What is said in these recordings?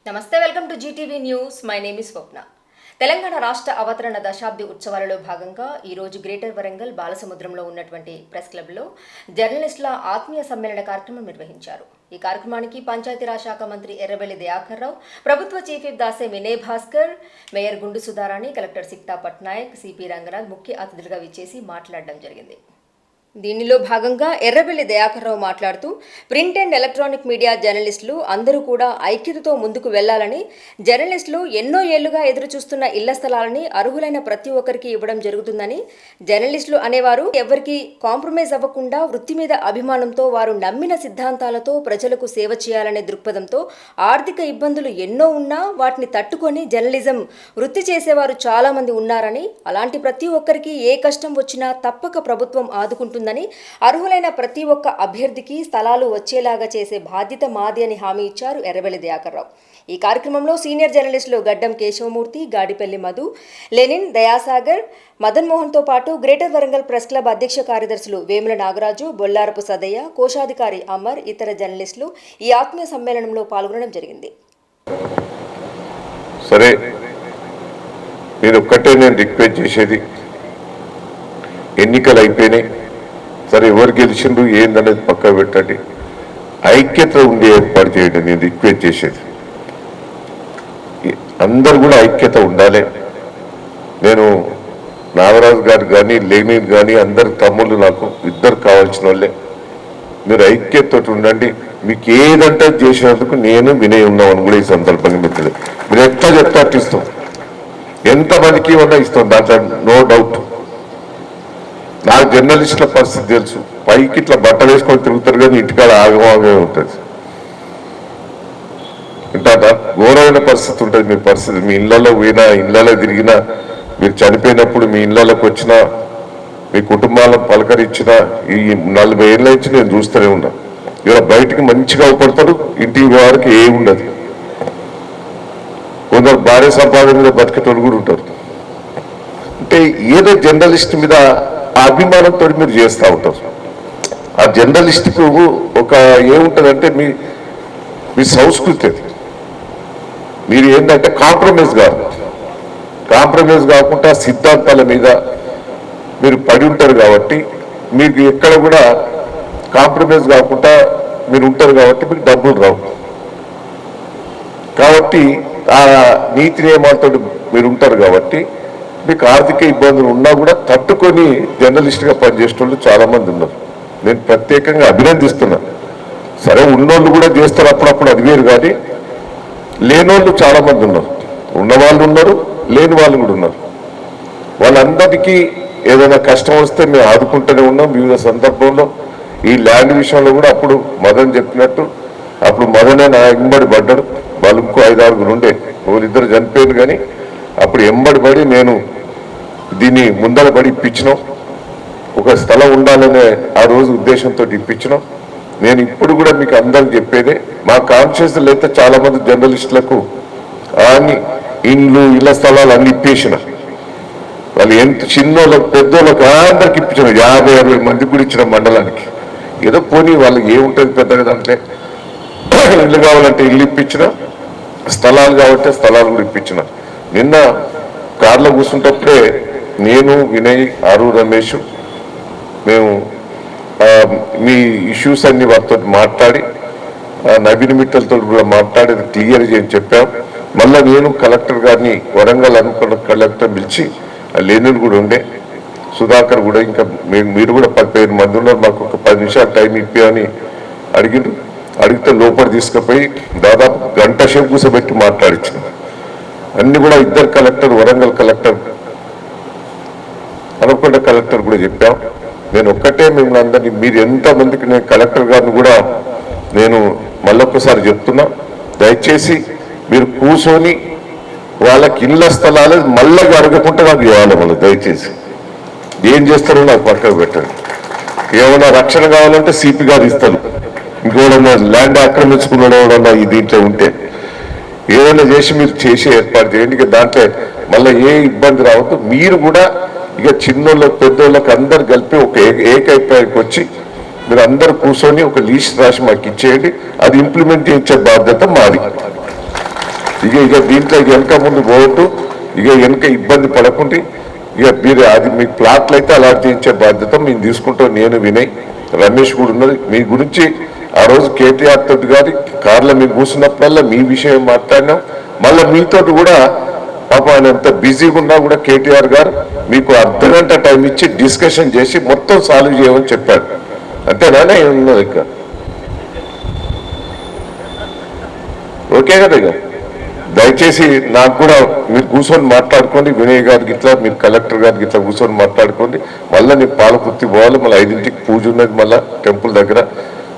నమస్తే, welcome to GTV news. My name is Swapna. Telangana రాష్ట్ర అవతరణ దశాబ్ది ఉత్సవాలలో భాగంగా ఈరోజు గ్రేటర్ వరంగల్ బాలసముద్రంలో ఉన్నటువంటి ప్రెస్ క్లబ్లో జర్నలిస్టుల ఆత్మీయ సమ్మేళన కార్యక్రమం నిర్వహించారు. ఈ కార్యక్రమానికి పంచాయతీరాజ్ శాఖ మంత్రి ఎర్రబెల్లి దయాకర్ రావు, ప్రభుత్వ chief whip Dase Vinay Bhaskar, mayor Gundu Sudharani, collector Sikta Patnaik, CP Ranganath ముఖ్య అతిథులుగా విచ్చేసి మాట్లాడడం జరిగింది. దీనిలో భాగంగా ఎర్రబెల్లి దయాకర్ రావు మాట్లాడుతూ ప్రింట్ అండ్ ఎలక్ట్రానిక్ మీడియా జర్నలిస్టులు అందరూ కూడా ఐక్యతతో ముందుకు వెళ్లాలని, జర్నలిస్టులు ఎన్నో ఏళ్లుగా ఎదురు చూస్తున్న ఇళ్ల స్థలాలని అర్హులైన ప్రతి ఒక్కరికి ఇవ్వడం జరుగుతుందని, జర్నలిస్టులు అనేవారు ఎవరికి కాంప్రమైజ్ అవ్వకుండా వృత్తి మీద అభిమానంతో వారు నమ్మిన సిద్ధాంతాలతో ప్రజలకు సేవ చేయాలనే దృక్పథంతో ఆర్థిక ఇబ్బందులు ఎన్నో ఉన్నా వాటిని తట్టుకొని జర్నలిజం వృత్తి చేసేవారు చాలా మంది ఉన్నారని, అలాంటి ప్రతి ఒక్కరికి ఏ కష్టం వచ్చినా తప్పక ప్రభుత్వం ఆదుకుంటుందని, అర్హులైన ప్రతి ఒక్క అభ్యర్థికి స్థలాలు వచ్చేలాగా చేసే బాధ్యత మాది అని హామీ ఇచ్చారు ఎర్రబెల్లి దయాకర్ రావు. ఈ కార్యక్రమంలో సీనియర్ జర్నలిస్టులు గడ్డం కేశవమూర్తి, గాడిపల్లి మధు, లెనిన్, దయాసాగర్, మదన్ మోహన్తో పాటు గ్రేటర్ వరంగల్ ప్రెస్ క్లబ్ అధ్యక్ష కార్యదర్శులు వేముల నాగరాజు, బొల్లారపు సదయ్య, కోశాధికారి అమర్, ఇతర జర్నలిస్టులు ఈ ఆత్మీయ సమ్మేళనంలో పాల్గొనడం జరిగింది. సరే, మీరు ఒక్కటే నేను రిక్వెస్ట్ చేసేది, ఎన్నికలు అయిపోయినాయి, సరే ఎవరు గెలిచిండ్రు ఏందనేది పక్క పెట్టండి, ఐక్యత ఉండి ఏర్పాటు చేయండి. నేను రిక్వెస్ట్ చేసేది అందరు కూడా ఐక్యత ఉండాలి. నేను నాగరాజు గారు కానీ లెనిన్ కానీ అందరు తమ్ముళ్ళు నాకు ఇద్దరు కావాల్సిన వాళ్ళే. మీరు ఐక్యతతో ఉండండి. మీకు ఏదంటే చేసినందుకు నేను వినయ ఉన్నామని కూడా ఈ సందర్భంగా మీకు మీరు ఎట్లా చెప్తే అట్లా ఇస్తాం, ఎంతమందికి ఉన్నా ఇస్తాం, దాంట్లో నో డౌట్. నాకు జర్నలిస్టుల పరిస్థితి తెలుసు, పైకి ఇట్లా బట్ట వేసుకొని తిరుగుతారు కానీ ఇంటికాడ ఆగమాగే ఉంటుంది. ఇంటారా ఘోరమైన పరిస్థితి ఉంటుంది మీ పరిస్థితి. మీ ఇళ్లలో పోయినా, ఇళ్లలో తిరిగినా, మీరు చనిపోయినప్పుడు మీ ఇళ్లలోకి వచ్చినా, మీ కుటుంబాలను పలకరించినా, ఈ 40 ఏళ్ళ నుంచి నేను చూస్తూనే ఉన్నా. ఇవాళ బయటికి మంచిగా అవపడతారు, ఇంటికి వారికి ఏమి ఉండదు. కొందరు భార్య సంపాదన మీద బతికేటోళ్ళు కూడా ఉంటారు. అంటే ఏదో జర్నలిస్ట్ మీద ఆ అభిమానంతో మీరు చేస్తూ ఉంటారు. ఆ జర్నలిస్ట్కు ఒక ఏముంటుందంటే మీ సంస్కృతి అది. మీరు ఏంటంటే కాంప్రమైజ్ కాకుండా సిద్ధాంతాల మీద మీరు పడి ఉంటారు కాబట్టి మీకు ఎక్కడ కూడా కాంప్రమైజ్ కాకుండా మీరు ఉంటారు కాబట్టి మీకు డబ్బులు రావు. కాబట్టి ఆ నీతి నియమాలతో మీరు ఉంటారు కాబట్టి మీకు ఆర్థిక ఇబ్బందులు ఉన్నా కూడా తట్టుకొని జర్నలిస్ట్గా పనిచేసే వాళ్ళు చాలా మంది ఉన్నారు. నేను ప్రత్యేకంగా అభినందిస్తున్నా. సరే, ఉన్నోళ్ళు కూడా చేస్తారు అప్పుడప్పుడు, అది వేరు. కానీ లేనోళ్ళు చాలా మంది ఉన్నారు, ఉన్నవాళ్ళు ఉన్నారు, లేని వాళ్ళు కూడా ఉన్నారు. వాళ్ళందరికీ ఏదైనా కష్టం వస్తే మేము ఆదుకుంటూనే ఉన్నాం. వివిధ సందర్భంలో ఈ ల్యాండ్ విషయంలో కూడా అప్పుడు మదన్ చెప్పినట్టు, అప్పుడు మదనే నా ఎంబడి పడ్డాడు. వాళ్ళు ఇంకో 5-6 ఉండే, వాళ్ళిద్దరు చనిపోయారు. కానీ అప్పుడు ఎంబడి పడి నేను దీన్ని ముందర పడి ఇప్పించినాం. ఒక స్థలం ఉండాలనే ఆ రోజు ఉద్దేశంతో ఇప్పించినాం. నేను ఇప్పుడు కూడా మీకు అందరికి చెప్పేదే, మా కాన్షియస్ అయితే చాలా మంది జర్నలిస్టులకు అన్ని ఇండ్లు, ఇళ్ల స్థలాలు అన్ని ఇప్పేసిన. వాళ్ళు ఎంత చిన్నోళ్ళకు పెద్దోళ్ళకు అందరికి ఇప్పించిన, 50-60 మందికి కూడా ఇచ్చిన మండలానికి. ఏదో పోనీ వాళ్ళకి ఏముంటుంది పెద్దగా దాంట్లో, ఇల్లు కావాలంటే ఇల్లు ఇప్పించిన, స్థలాలు కావాలంటే స్థలాలు కూడా ఇప్పించిన. నిన్న కార్లో కూర్చుంటప్పుడే నేను, వినయ్, ఆరు, రమేష్ మేము మీ ఇష్యూస్ అన్ని వారితో మాట్లాడి, నవీన్ మిట్టలతో కూడా మాట్లాడి క్లియర్ చేయని చెప్పాం. మళ్ళీ నేను కలెక్టర్ గారిని వరంగల్ అనుకున్న కలెక్టర్ పిలిచి, లేనిని కూడా ఉండే, సుధాకర్ కూడా, ఇంకా మీరు కూడా 15 మంది ఉన్నారు, మాకు ఒక 10 నిమిషాలు టైం ఇప్పామని అడిగిండ్రు. అడిగితే లోపల తీసుకుపోయి దాదాపు గంట సేపు కూర్చోబెట్టి మాట్లాడించాను. అన్ని కూడా ఇద్దరు collector, Warangal collector, Anaconda collector కూడా చెప్పాం. నేను ఒక్కటే మిమ్మల్ని అందరినీ, మీరు ఎంతమందికి, నేను కలెక్టర్ గారిని కూడా నేను మళ్ళొక్కసారి చెప్తున్నా, దయచేసి మీరు కూర్చొని వాళ్ళకి ఇళ్ల స్థలాలు మళ్ళీ అడగకుండా నాకు ఇవ్వాలి. వాళ్ళు దయచేసి ఏం చేస్తారో నాకు పక్కకు పెట్టండి. ఏమైనా రక్షణ కావాలంటే సిపి గారు ఇస్తారు, ఇంకోడన్నా ల్యాండ్ ఆక్రమించుకున్నాడన్నా ఈ దీంట్లో ఉంటే ఏదైనా చేసి మీరు చేసి ఏర్పాటు చేయండి. ఇక దాంట్లో మళ్ళీ ఏ ఇబ్బంది రావద్దు. మీరు కూడా ఇక చిన్నోళ్ళకి పెద్దోళ్ళకి అందరు కలిపి ఒక ఏకైపానికి వచ్చి మీరు అందరు కూర్చొని ఒక లీస్ట్ రాసి మాకు ఇచ్చేయండి. అది ఇంప్లిమెంట్ చేసే బాధ్యత మాది. ఇక దీంట్లో వెనక ముందు పోవద్దు, వెనక ఇబ్బంది పడకుండా మీరు అది మీ ప్లాట్లు అయితే అలాంటి ఇచ్చే బాధ్యత మేము తీసుకుంటాం. నేను వినయ్, రమేష్ కూడా ఉన్నది. మీ గురించి ఆ రోజు కేటీఆర్ తోటి గారి కార్లో మీరు కూర్చున్నప్పుడల్లా మీ విషయం మాట్లాడినాం. మళ్ళీ మీతో కూడా పాపం ఆయన ఎంత బిజీగా ఉన్నా కూడా కేటీఆర్ గారు మీకు అర్ధగంట టైం ఇచ్చి డిస్కషన్ చేసి మొత్తం సాల్వ్ చేయమని చెప్పాడు. అంతేనా ఉన్నది ఇక ఓకే కదా? ఇక దయచేసి నాకు కూడా మీరు కూర్చొని మాట్లాడుకోండి. వినయ్ గారికి ఇట్లా, మీరు కలెక్టర్ గారికి ఇట్లా కూర్చొని మాట్లాడుకోండి. మళ్ళీ నేను పాలకుర్తి పోవాలి, మళ్ళీ 5ంటికి పూజ ఉన్నది మళ్ళీ టెంపుల్ దగ్గర.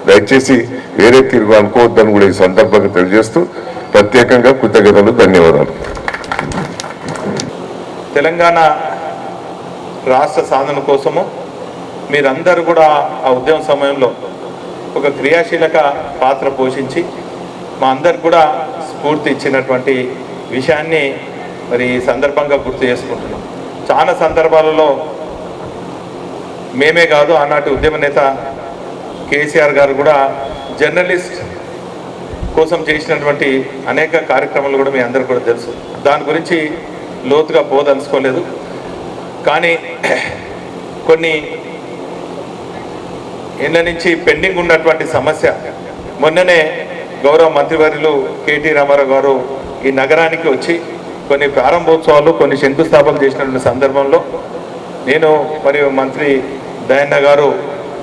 దయచేసి వేరే తిరుగు అనుకోవద్దని కూడా ఈ సందర్భంగా తెలియజేస్తూ ప్రత్యేకంగా కృతజ్ఞతలు, ధన్యవాదాలు. తెలంగాణ రాష్ట్ర సాధన కోసము మీరందరూ కూడా ఆ ఉద్యమ సమయంలో ఒక క్రియాశీలక పాత్ర పోషించి మా అందరికి కూడా స్ఫూర్తి ఇచ్చినటువంటి విషయాన్ని మరి ఈ సందర్భంగా గుర్తు చేసుకుంటున్నాం. చాలా సందర్భాలలో మేమే కాదు, ఆనాటి ఉద్యమ నేత కేసీఆర్ గారు కూడా జర్నలిస్ట్ కోసం చేసినటువంటి అనేక కార్యక్రమాలు కూడా మీ అందరికీ కూడా తెలుసు. దాని గురించి లోతుగా పోదలుచుకోలేదు. కానీ కొన్ని ఏళ్ళ నుంచి పెండింగ్ ఉన్నటువంటి సమస్య, మొన్ననే గౌరవ మంత్రివర్యులు కేటీ రామారావు గారు ఈ నగరానికి వచ్చి కొన్ని ప్రారంభోత్సవాలు, కొన్ని శంకుస్థాపనలు చేసినటువంటి సందర్భంలో నేను మరియు మంత్రి దయన్న గారు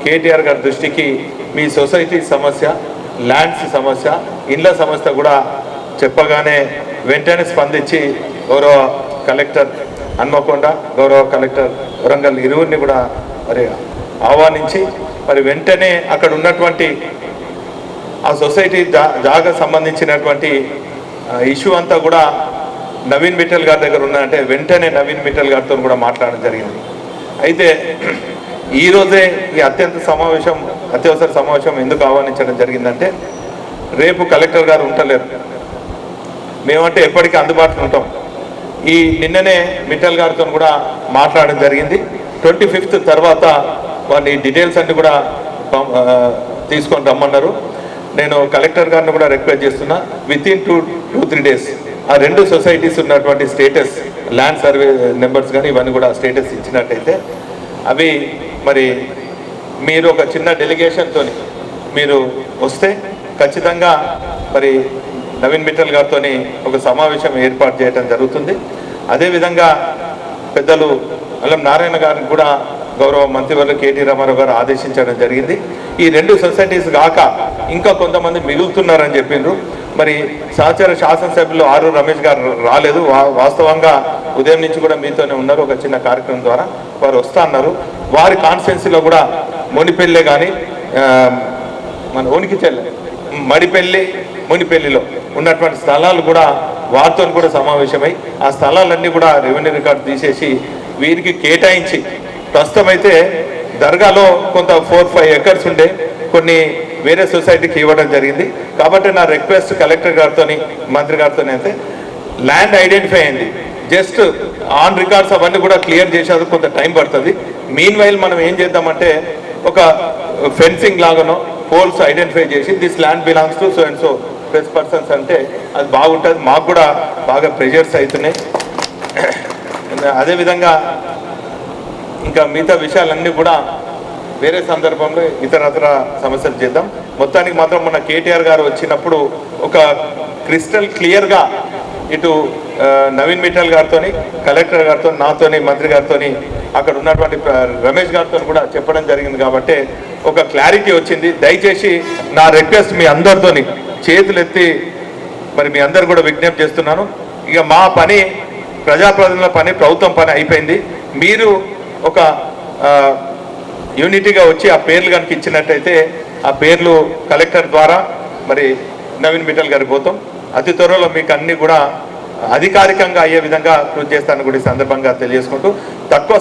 కేటీఆర్ గారి దృష్టికి మీ సొసైటీ సమస్య, ల్యాండ్స్ సమస్య, ఇండ్ల సమస్య కూడా చెప్పగానే వెంటనే స్పందించి గౌరవ కలెక్టర్ హన్మకొండ, గౌరవ కలెక్టర్ వరంగల్ ఇరువురిని కూడా మరి ఆహ్వానించి మరి వెంటనే అక్కడ ఉన్నటువంటి ఆ సొసైటీ జాగా సంబంధించినటువంటి ఇష్యూ అంతా కూడా నవీన్ మిట్టల్ గారి దగ్గర ఉన్నదంటే వెంటనే నవీన్ మిట్టల్ గారితో కూడా మాట్లాడడం జరిగింది. అయితే ఈరోజే ఈ అత్యవసర సమావేశం ఎందుకు ఆహ్వానించడం జరిగిందంటే, రేపు కలెక్టర్ గారు ఉంటలేరు, మేమంటే ఎప్పటికీ అందుబాటులో ఉంటాం. ఈ నిన్ననే మిట్టల్ గారితో కూడా మాట్లాడడం జరిగింది. 25th తర్వాత వారి డీటెయిల్స్ అన్ని కూడా తీసుకొని రమ్మన్నారు. నేను కలెక్టర్ గారిని కూడా రిక్వెస్ట్ చేస్తున్నా, వితిన్ 2-3 days ఆ 2 సొసైటీస్ ఉన్నటువంటి స్టేటస్, ల్యాండ్ సర్వే నెంబర్స్ కానీ ఇవన్నీ కూడా స్టేటస్ ఇచ్చినట్టయితే అవి మరి మీరు ఒక చిన్న డెలిగేషన్తో మీరు వస్తే ఖచ్చితంగా మరి నవీన్ మిట్టల్ గారితో ఒక సమావేశం ఏర్పాటు చేయడం జరుగుతుంది. అదేవిధంగా పెద్దలు అల్లం నారాయణ గారిని కూడా గౌరవ మంత్రివర్యులు కేటీ రామారావు గారు ఆదేశించడం జరిగింది. ఈ 2 సొసైటీస్ కాక ఇంకా కొంతమంది మిగులుతున్నారని చెప్పిండ్రు. మరి సహచర శాసనసభ్యులు ఆరు రమేష్ గారు రాలేదు. వాస్తవంగా ఉదయం నుంచి కూడా మీతోనే ఉన్నారు. ఒక చిన్న కార్యక్రమం ద్వారా వారు వస్తా అన్నారు. వారి కాన్స్టిట్యున్సీలో కూడా మునిపెల్లె కానీ మన ఓనికిచెల్లె, మడిపెల్లి, మునిపెల్లిలో ఉన్నటువంటి స్థలాలు కూడా వారితో కూడా సమావేశమై ఆ స్థలాలన్నీ కూడా రెవెన్యూ రికార్డు తీసేసి వీరికి కేటాయించి, ప్రస్తుతం అయితే దర్గాలో కొంత 4-5 acres ఉండే కొన్ని వేరే సొసైటీకి ఇవ్వడం జరిగింది. కాబట్టి నా రిక్వెస్ట్ కలెక్టర్ గారితో, మంత్రి గారితో అయితే ల్యాండ్ ఐడెంటిఫై అయింది, జస్ట్ ఆన్ రికార్డ్స్ అవన్నీ కూడా క్లియర్ చేసేందుకు కొంత టైం పడుతుంది. మీన్ వైల్ మనం ఏం చేద్దామంటే ఒక ఫెన్సింగ్ లాగానో పోల్స్ ఐడెంటిఫై చేసి this land belongs to so and so press persons అంటే అది బాగుంటుంది. మాకు కూడా బాగా ప్రెజర్స్ అవుతున్నాయి. అదేవిధంగా ఇంకా మిగతా విషయాలన్నీ కూడా వేరే సందర్భంలో ఇతరతర సమస్యలు చేద్దాం. మొత్తానికి మాత్రం మన కేటీఆర్ గారు వచ్చినప్పుడు ఒక క్రిస్టల్ క్లియర్గా ఇటు నవీన్ మిట్టల్ గారితో, కలెక్టర్ గారితో, నాతోని, మంత్రి గారితో, అక్కడ ఉన్నటువంటి రమేష్ గారితో కూడా చెప్పడం జరిగింది. కాబట్టి ఒక క్లారిటీ వచ్చింది. దయచేసి నా రిక్వెస్ట్ మీ అందరితోని చేతులెత్తి మరి మీ అందరు కూడా విజ్ఞప్తి చేస్తున్నాను. ఇక మా పని, ప్రజాప్రతినిధుల పని, ప్రభుత్వం పని అయిపోయింది. మీరు ఒక యూనిటీగా వచ్చి ఆ పేర్లు కనుక ఇచ్చినట్టయితే ఆ పేర్లు కలెక్టర్ ద్వారా మరి నవీన్ మిట్టల్ గారికి పోతాం. అతి త్వరలో మీకు అన్ని కూడా అధికారికంగా అయ్యే విధంగా కృషి చేస్తాను కూడా ఈ సందర్భంగా తెలియజేసుకుంటూ, తక్కువ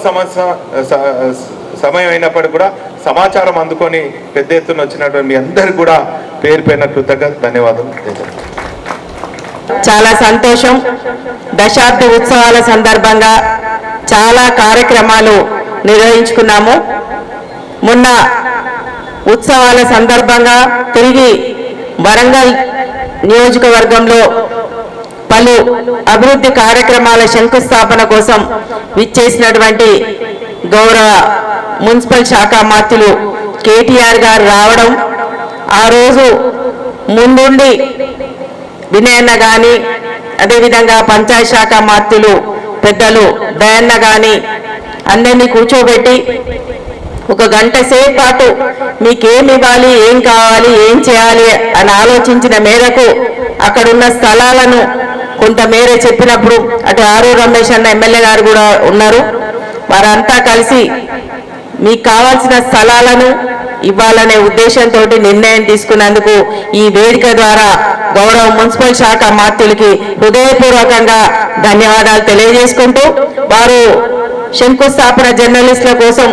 సమయం అయినప్పటికీ కూడా సమాచారం అందుకొని పెద్ద ఎత్తున వచ్చినటువంటి మీ అందరికీ కూడా పేరు పైన కృతజ్ఞత, ధన్యవాదాలు. చాలా సంతోషం. దశాబ్ద ఉత్సవాల సందర్భంగా చాలా కార్యక్రమాలు నిర్వహించుకున్నాము. మొన్న ఉత్సవాల సందర్భంగా తిరిగి వరంగల్ నియోజకవర్గంలో పలు అభివృద్ధి కార్యక్రమాల శంకుస్థాపన కోసం విచ్చేసినటువంటి గౌరవ మున్సిపల్ శాఖ మంత్రులు కేటీఆర్ గారు రావడం, ఆ రోజు ముందుండి వినయన్న కానీ, అదేవిధంగా పంచాయత్ శాఖ మంత్రులు పెద్దలు దయన్న కానీ అందరినీ కూర్చోబెట్టి ఒక గంట సేపు పాటు మీకేమి ఇవ్వాలి, ఏం కావాలి, ఏం చేయాలి అని ఆలోచించిన మేరకు అక్కడున్న స్థలాలను కొంతమేర చెప్పినప్పుడు అటు ఆరు రమేష్ అన్న ఎమ్మెల్యే గారు కూడా ఉన్నారు. వారంతా కలిసి మీకు కావాల్సిన స్థలాలను ఇవ్వాలనే ఉద్దేశంతో నిర్ణయం తీసుకున్నందుకు ఈ వేదిక ద్వారా గౌరవ మున్సిపల్ శాఖ మంత్రులకి హృదయపూర్వకంగా ధన్యవాదాలు తెలియజేసుకుంటూ, వారు శంకుస్థాపన జర్నలిస్టుల కోసం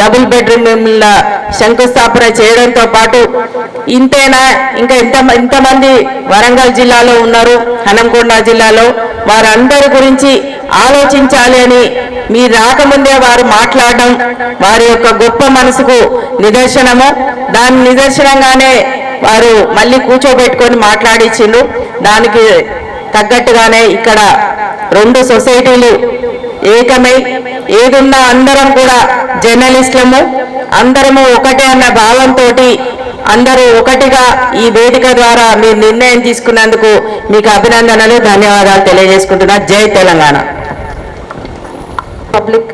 డబుల్ బెడ్రూమ్ల శంకుస్థాపన చేయడంతో పాటు ఇంతేనా ఇంకా ఇంతమంది వరంగల్ జిల్లాలో ఉన్నారు, హనంకొండ జిల్లాలో, వారందరి గురించి ఆలోచించాలి అని మీరు రాకముందే వారు మాట్లాడడం వారి యొక్క గొప్ప మనసుకు నిదర్శనము. దాని నిదర్శనంగానే వారు మళ్ళీ కూర్చోబెట్టుకొని మాట్లాడించిండ్రు. దానికి తగ్గట్టుగానే ఇక్కడ 2 సొసైటీలు ఏకమై ఏదున్నా అందరం కూడా జర్నలిస్టులము, అందరము ఒకటే అన్న భావంతో అందరూ ఒకటిగా ఈ వేదిక ద్వారా మీరు నిర్ణయం తీసుకున్నందుకు మీకు అభినందనలు, ధన్యవాదాలు తెలియజేసుకుంటున్నా. జై తెలంగాణ. పబ్లిక్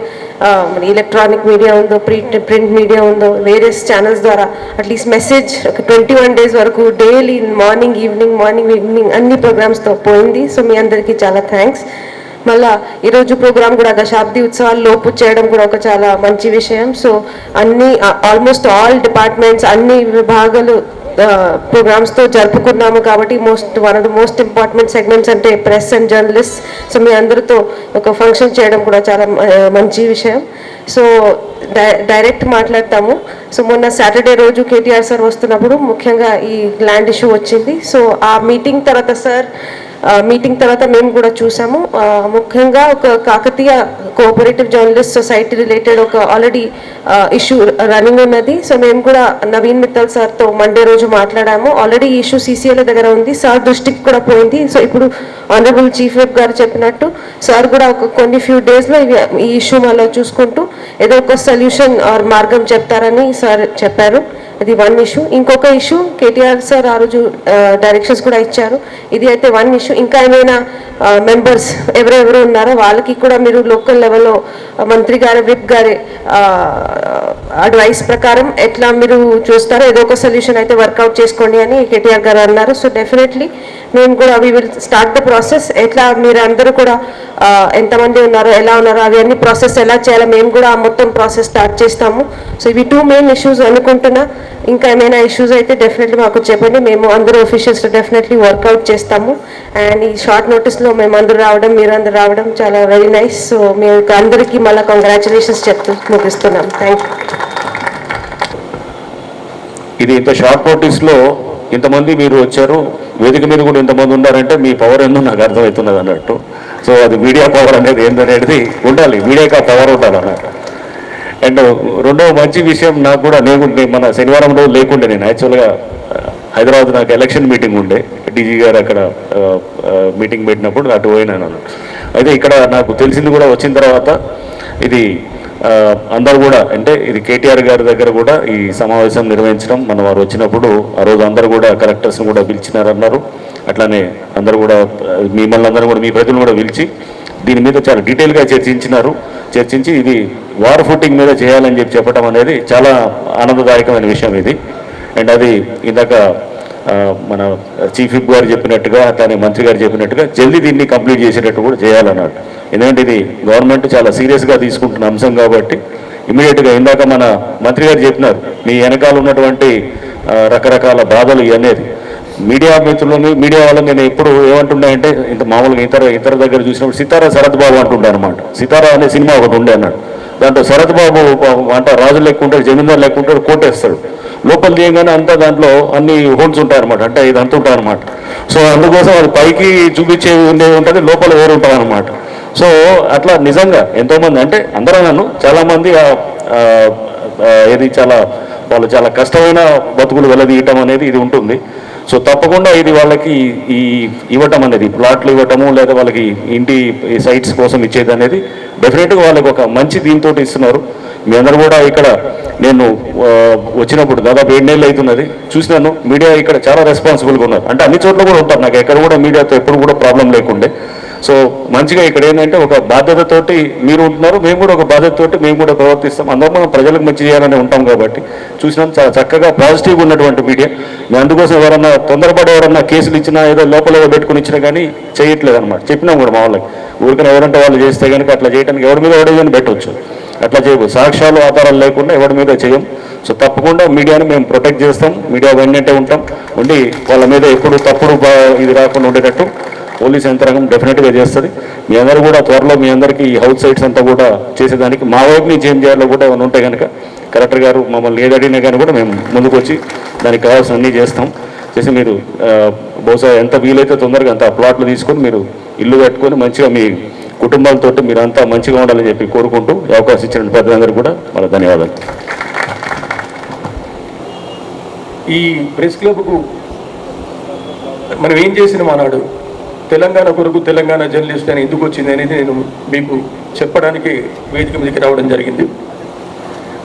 ఎలక్ట్రానిక్ మీడియా ఉందో, ప్రింట్ మీడియా ఉందో, వేరియస్ ఛానల్స్ ద్వారా అట్లీస్ట్ మెసేజ్ ఒక 21 days వరకు డైలీ మార్నింగ్ ఈవినింగ్ అన్ని ప్రోగ్రామ్స్తో పోయింది. సో మీ అందరికీ చాలా థ్యాంక్స్. మళ్ళా ఈరోజు ప్రోగ్రామ్ కూడా దశాబ్ది ఉత్సవాలు లోపు చేయడం కూడా ఒక చాలా మంచి విషయం. సో అన్ని ఆల్మోస్ట్ ఆల్ డిపార్ట్మెంట్స్ అన్ని విభాగాలు ప్రోగ్రామ్స్తో జరుపుకున్నాము కాబట్టి one of the most important segments అంటే ప్రెస్ అండ్ జర్నలిస్ట్. సో మీ అందరితో ఒక ఫంక్షన్ చేయడం కూడా చాలా మంచి విషయం. సో డైరెక్ట్ మాట్లాడతాము. సో మొన్న సాటర్డే రోజు కేటీఆర్ సార్ వస్తున్నప్పుడు ముఖ్యంగా ఈ ల్యాండ్ ఇష్యూ వచ్చింది. సో ఆ మీటింగ్ తర్వాత మేము కూడా చూసాము. ముఖ్యంగా ఒక Kakatiya cooperative journalist society related ఒక ఆల్రెడీ ఇష్యూ రన్నింగ్ ఉన్నది. సో మేము కూడా నవీన్ మిత్తల్ సార్తో మండే రోజు మాట్లాడాము. ఆల్రెడీ ఈ ఇష్యూ సీసీఏల దగ్గర ఉంది, సార్ దృష్టికి కూడా పోయింది. సో ఇప్పుడు ఆనరబుల్ చీఫ్ విప్ గారు చెప్పినట్టు సార్ కూడా కొన్ని ఫ్యూ డేస్లో ఈ ఇష్యూ మళ్ళీ చూసుకుంటూ ఏదో ఒక సొల్యూషన్ ఆర్ మార్గం చెప్తారని సార్ చెప్పారు. అది వన్ ఇష్యూ. ఇంకొక ఇష్యూ కేటీఆర్ సార్ ఆ రోజు డైరెక్షన్స్ కూడా ఇచ్చారు. ఇది అయితే వన్ ఇష్యూ. ఇంకా ఏమైనా మెంబర్స్ ఎవరెవరు ఉన్నారో వాళ్ళకి కూడా మీరు లోకల్ లెవెల్లో మంత్రి గారి విప్ గారి అడ్వైస్ ప్రకారం ఎట్లా మీరు చూస్తారో ఏదో ఒక సొల్యూషన్ అయితే వర్కౌట్ చేసుకోండి అని కేటీఆర్ గారు అన్నారు. సో డెఫినెట్లీ మేము కూడా we will start the process. ఎట్లా మీరు అందరూ కూడా ఎంతమంది ఉన్నారో ఎలా ఉన్నారో అవన్నీ ప్రాసెస్ ఎలా చేయాలో మేము కూడా మొత్తం ప్రాసెస్ స్టార్ట్ చేస్తాము. సో ఇవి 2 మెయిన్ ఇష్యూస్ అనుకుంటున్నా. ఇంకా ఏమైనా ఇష్యూస్ అయితే డెఫినెట్లీ మాకు చెప్పండి, మేము అందరూ ఆఫీషియల్స్ వర్కౌట్ అవుట్ చేస్తాము. అండ్ ఈ షార్ట్ నోటీస్లో మేము అందరూ రావడం, మీరు అందరూ రావడం చాలా వెరీ నైస్. సో మీకు అందరికీ మళ్ళీ కంగ్రాచులేషన్స్ చెప్తూ ముగిస్తున్నాం. Thank you. ఇది ఇంత షార్ట్ నోటీస్లో ఇంతమంది మీరు వచ్చారు, వేదిక మీద కూడా ఇంతమంది ఉన్నారంటే మీ పవర్ ఏందో నాకు అర్థమవుతున్నది అన్నట్టు. సో అది మీడియా పవర్ అనేది ఏందనేది ఉండాలి, మీడియాకి ఆ పవర్ ఉండాలి అన్నట్టు. అండ్ రెండవ మంచి విషయం నాకు కూడా మన శనివారం రోజు లేకుండే, నేను యాక్చువల్గా హైదరాబాద్ నాకు ఎలక్షన్ మీటింగ్ ఉండే, డీజీ గారు అక్కడ మీటింగ్ పెట్టినప్పుడు అటు పోయినాను. అయితే ఇక్కడ నాకు తెలిసింది కూడా వచ్చిన తర్వాత ఇది అందరూ కూడా అంటే ఇది కేటీఆర్ గారి దగ్గర కూడా ఈ సమావేశం నిర్వహించడం, మన వారు వచ్చినప్పుడు ఆ రోజు అందరూ కూడా కలెక్టర్స్ని కూడా పిలిచినారన్నారు. అట్లానే అందరూ కూడా మిమ్మల్ని అందరూ కూడా మీ ప్రజలను కూడా పిలిచి దీని మీద చాలా డీటెయిల్గా చర్చించి ఇది వార్ ఫుటింగ్ మీద చేయాలని చెప్పడం అనేది చాలా ఆనందదాయకమైన విషయం ఇది. అండ్ అది ఇందాక మన చీఫ్ విప్ గారు చెప్పినట్టుగా అట్లానే మంత్రి గారు చెప్పినట్టుగా జల్దీ దీన్ని కంప్లీట్ చేసేటట్టు కూడా చేయాలన్నాడు. ఎందుకంటే ఇది గవర్నమెంట్ చాలా సీరియస్గా తీసుకుంటున్న అంశం కాబట్టి ఇమీడియట్గా ఇందాక మన మంత్రి గారు చెప్పినారు మీ వెనకాల ఉన్నటువంటి రకరకాల బాధలు అనేది మీడియా మిత్రులని మీడియా వాళ్ళని నేను ఎప్పుడు ఏమంటున్నాయంటే ఇంత మామూలుగా ఇతర దగ్గర చూసినప్పుడు సితారా శరత్ బాబు అంటుండే అనమాట. సితారా అనే సినిమా ఒకటి ఉండే అన్నాడు, దాంట్లో శరత్ బాబు అంటే రాజు లెక్కుంటాడు, జమీందారు లెక్కుంటాడు, కోటేస్తాడు, లోపల తీయగానే అంతా దాంట్లో అన్ని హోల్స్ ఉంటాయన్నమాట, అంటే ఇది అంత ఉంటాయన్నమాట. సో అందుకోసం అది పైకి చూపించే ఉండేది ఉంటుంది, లోపల వేరు ఉంటుంది అనమాట. సో అట్లా నిజంగా ఎంతోమంది అంటే అందరూ నన్ను చాలామంది ఇది వాళ్ళు చాలా కష్టమైన బతుకులు వెలదీయటం అనేది ఇది ఉంటుంది. సో తప్పకుండా ఇది వాళ్ళకి ఈ ఇవ్వటం అనేది ప్లాట్లు ఇవ్వటము లేదా వాళ్ళకి ఇంటి సైట్స్ కోసం ఇచ్చేది అనేది డెఫినెట్గా వాళ్ళకి ఒక మంచి దీంతో ఇస్తున్నారు. మీ అందరూ కూడా ఇక్కడ నేను వచ్చినప్పుడు దాదాపు 7 నెలలు అవుతున్నది చూసినాను. మీడియా ఇక్కడ చాలా రెస్పాన్సిబుల్గా ఉన్నారు. అంటే అన్ని చోట్ల కూడా ఉంటారు, నాకు ఎక్కడ కూడా మీడియాతో ఎప్పుడు కూడా ప్రాబ్లం లేకుండే. సో మంచిగా ఇక్కడ ఏంటంటే ఒక బాధ్యతతోటి మీరు ఉంటున్నారు, మేము కూడా ఒక బాధ్యతతోటి మేము కూడా ప్రవర్తిస్తాం. అందరం మనం ప్రజలకు మంచి చేయాలని ఉంటాం కాబట్టి చూసినాం. చాలా చక్కగా పాజిటివ్గా ఉన్నటువంటి మీడియా. మేము అందుకోసం ఎవరన్నా తొందరపడి ఎవరన్నా కేసులు ఇచ్చినా ఏదో లోపల పెట్టుకుని ఇచ్చినా కానీ చేయట్లేదు అనమాట. చెప్పినాం కూడా మా వాళ్ళకి, ఊరికనే ఎవరంటే వాళ్ళు చేస్తే కనుక అట్లా చేయడానికి ఎవరి మీద ఎవడేదని పెట్టవచ్చు, అట్లా చేయకు. సాక్ష్యాలు ఆధారాలు లేకుండా ఎవరి మీద చేయం. సో తప్పకుండా మీడియాని మేము ప్రొటెక్ట్ చేస్తాం, మీడియా వెంటనే ఉంటాం, ఉండి వాళ్ళ మీద ఎప్పుడు తప్పుడు ఇది రాకుండా ఉండేటట్టు పోలీస్ యంత్రాంగం డెఫినెట్గా చేస్తుంది. మీ అందరూ కూడా త్వరలో మీ అందరికీ ఈ హౌస్ సైట్స్ అంతా కూడా చేసేదానికి మా వైపు నుంచి ఏం చేయాలో కూడా ఏమైనా ఉంటే కనుక కలెక్టర్ గారు మమ్మల్ని ఏదడిగినా కానీ కూడా మేము ముందుకు వచ్చి దానికి కావాల్సిన అన్నీ చేస్తాం. చేసి మీరు బహుశా ఎంత వీలైతే తొందరగా అంత ప్లాట్లు తీసుకొని మీరు ఇల్లు కట్టుకొని మంచిగా మీ కుటుంబాలతో మీరంతా మంచిగా ఉండాలని చెప్పి కోరుకుంటూ ఈ అవకాశం ఇచ్చిన పెద్దలందరికీ కూడా మన ధన్యవాదాలు. ఈ ప్రెస్ క్లబ్కు మనం ఏం చేసినాం ఆనాడు, తెలంగాణ కొరకు తెలంగాణ జర్నలిస్ట్ అని ఎందుకు వచ్చింది అనేది నేను మీకు చెప్పడానికి వేదిక మీదకి రావడం జరిగింది.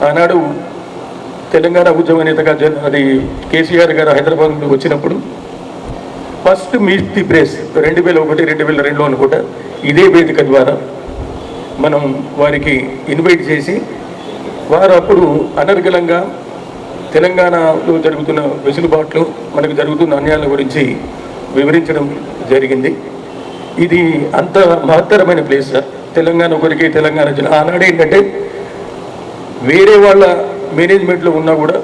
ఆనాడు తెలంగాణ ఉద్యమ నేతగా అది కేసీఆర్ గారు హైదరాబాద్ వచ్చినప్పుడు ఫస్ట్ మీట్ ది ప్రెస్ 2001, 2002 అనుకుంటా ఇదే వేదిక ద్వారా మనం వారికి ఇన్వైట్ చేసి వారు అప్పుడు అనర్గళంగా తెలంగాణలో జరుగుతున్న వెసులుబాట్లు, మనకు జరుగుతున్న అన్యాయాల గురించి వివరించడం జరిగింది. ఇది అంత మహత్తరమైన ప్లేస్ సార్, తెలంగాణ కొరికే తెలంగాణ జిల్లా. ఆనాడు ఏంటంటే వేరే వాళ్ళ మేనేజ్మెంట్లో ఉన్నా కూడా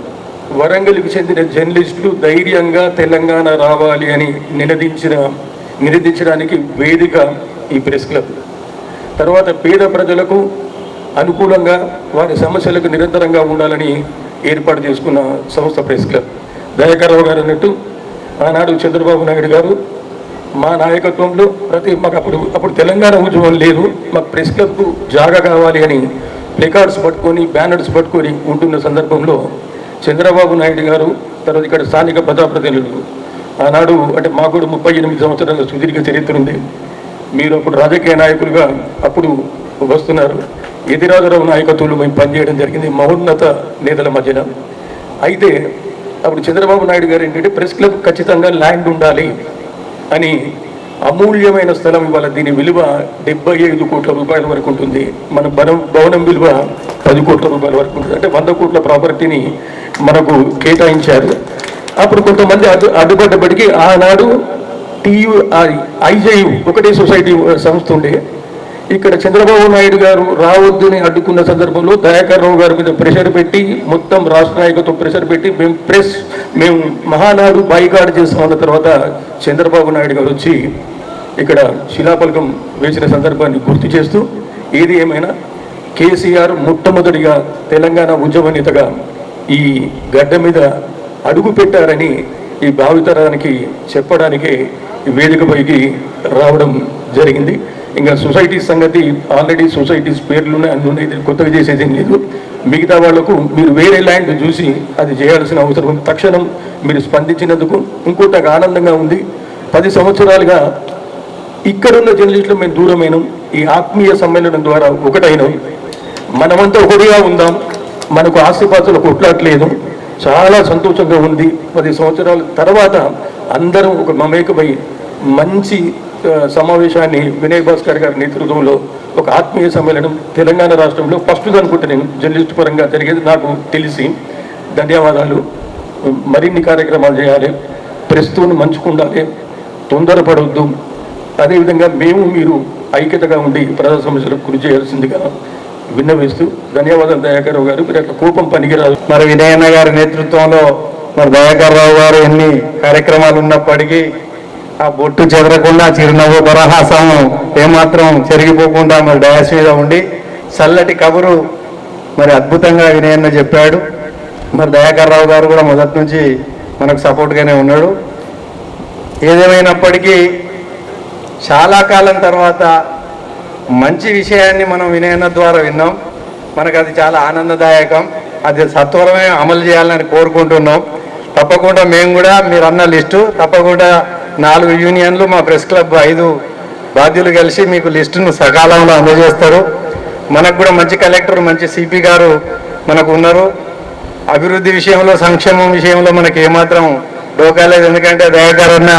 వరంగల్కి చెందిన జర్నలిస్టులు ధైర్యంగా తెలంగాణ రావాలి అని నినదించడానికి వేదిక ఈ ప్రెస్ క్లబ్. తర్వాత పేద ప్రజలకు అనుకూలంగా వారి సమస్యలకు నిరంతరంగా ఉండాలని ఏర్పాటు చేసుకున్న సంస్థ ప్రెస్ క్లబ్. దయాకర్ రావు గారు అన్నట్టు ఆనాడు చంద్రబాబు నాయుడు గారు మా నాయకత్వంలో మాకు అప్పుడు తెలంగాణ ఉద్యమం లేదు, మాకు ప్రెస్ క్లబ్కు జాగా కావాలి అని ప్లేకార్డ్స్ పట్టుకొని బ్యానర్స్ పట్టుకొని ఉంటున్న సందర్భంలో చంద్రబాబు నాయుడు గారు, తర్వాత ఇక్కడ స్థానిక ప్రజాప్రతినిధులు ఆనాడు అంటే మాకు కూడా 38 సంవత్సరాల సుదీర్ఘ చరిత్ర ఉంది. మీరు అప్పుడు రాజకీయ నాయకులుగా అప్పుడు వస్తున్నారు. యతిరాజరావు నాయకత్వంలో మేము పనిచేయడం జరిగింది మహోన్నత నేతల మధ్యన. అయితే అప్పుడు చంద్రబాబు నాయుడు గారు ఏంటంటే ప్రెస్ క్లబ్ ఖచ్చితంగా ల్యాండ్ ఉండాలి అని అమూల్యమైన స్థలం, ఇవాళ దీని విలువ 75 కోట్ల రూపాయల వరకు ఉంటుంది. మన భవనం విలువ 10 కోట్ల రూపాయల వరకు ఉంటుంది. అంటే 100 కోట్ల ప్రాపర్టీని మనకు కేటాయించారు. అప్పుడు కొంతమంది అడ్డుపడ్డప్పటికీ ఆనాడు ఐజేయు ఒకటే సొసైటీ సంస్థ ఉండే. ఇక్కడ చంద్రబాబు నాయుడు గారు రావద్దని అడ్డుకున్న సందర్భంలో దయాకర్ రావు గారి మీద ప్రెషర్ పెట్టి, మొత్తం రాష్ట్ర నాయకత్వం ప్రెషర్ పెట్టి మేము మహానాడు బాయికాట్ చేస్తామన్న తర్వాత చంద్రబాబు నాయుడు గారు వచ్చి ఇక్కడ శిలాఫలకం వేసిన సందర్భాన్ని గుర్తు చేస్తూ, ఏది ఏమైనా కేసీఆర్ మొట్టమొదటిగా తెలంగాణ ఉద్యమ నేతగా ఈ గడ్డ మీద అడుగు పెట్టారని ఈ భావితరానికి చెప్పడానికి వేదికపైకి రావడం జరిగింది. ఇంకా సొసైటీస్ సంగతి ఆల్రెడీ సొసైటీస్ పేర్లునే అన్నీ కొత్తగా చేసేది ఏం లేదు. మిగతా వాళ్లకు మీరు వేరే ల్యాండ్ చూసి అది చేయాల్సిన అవసరం, తక్షణం మీరు స్పందించినందుకు ఇంకోటి నాకు ఆనందంగా ఉంది. 10 సంవత్సరాలుగా ఇక్కడున్న జర్నలిస్టులు మేము దూరమైనాం, ఈ ఆత్మీయ సమ్మేళనం ద్వారా ఒకటైనాం. మనమంతా ఒకటిగా ఉందాం, మనకు ఆస్తిపాస్తులు కొట్లాట్లేదు, చాలా సంతోషంగా ఉంది. 10 సంవత్సరాల తర్వాత అందరం ఒక మమేకమై మంచి సమావేశాన్ని వినయ్ భాస్కర్ గారి నేతృత్వంలో ఒక ఆత్మీయ సమ్మేళనం తెలంగాణ రాష్ట్రంలో ఫస్ట్ అనుకుంటే నేను జర్నలిస్ట్ పరంగా జరిగేది నాకు తెలిసి. ధన్యవాదాలు. మరిన్ని కార్యక్రమాలు చేయాలి, ప్రెస్తో మంచుకుండాలి, తొందరపడవద్దు. అదేవిధంగా మీరు ఐక్యతగా ఉండి ప్రజా సమస్యలకు కృషి చేయాల్సిందిగా విన్నవిస్తూ ధన్యవాదాలు. దయాకర్ రావు గారు, మీరు అట్లా కోపం పనికిరాదు. మరి వినయన్న గారి నేతృత్వంలో మరి దయాకర్ రావు గారు ఎన్ని కార్యక్రమాలు ఉన్నప్పటికీ ఆ బొట్టు చెదరకుండా చిరునవ్వు దరహాసం ఏమాత్రం చెరిగిపోకుండా మరి డయాస్ మీద ఉండి చల్లటి కబురు మరి అద్భుతంగా వినయన్న చెప్పాడు. మరి దయాకర్ రావు గారు కూడా మొదటి నుంచి మనకు సపోర్ట్గానే ఉన్నాడు. ఏదేమైనప్పటికీ చాలా కాలం తర్వాత మంచి విషయాన్ని మనం వినయన్న ద్వారా విన్నాం. మనకు అది చాలా ఆనందదాయకం. అది సత్వరమే అమలు చేయాలని కోరుకుంటున్నాం. తప్పకుండా మేము కూడా మీరు అన్న లిస్టు తప్పకుండా 4 యూనియన్లు మా ప్రెస్ క్లబ్ 5 బాధ్యులు కలిసి మీకు లిస్టును సకాలంలో అందజేస్తారు. మనకు కూడా మంచి కలెక్టర్ మంచి సిపి గారు మనకు ఉన్నారు. అభివృద్ధి విషయంలో సంక్షేమం విషయంలో మనకి ఏమాత్రం డోకాలేదు. ఎందుకంటే దయాకర్ అన్న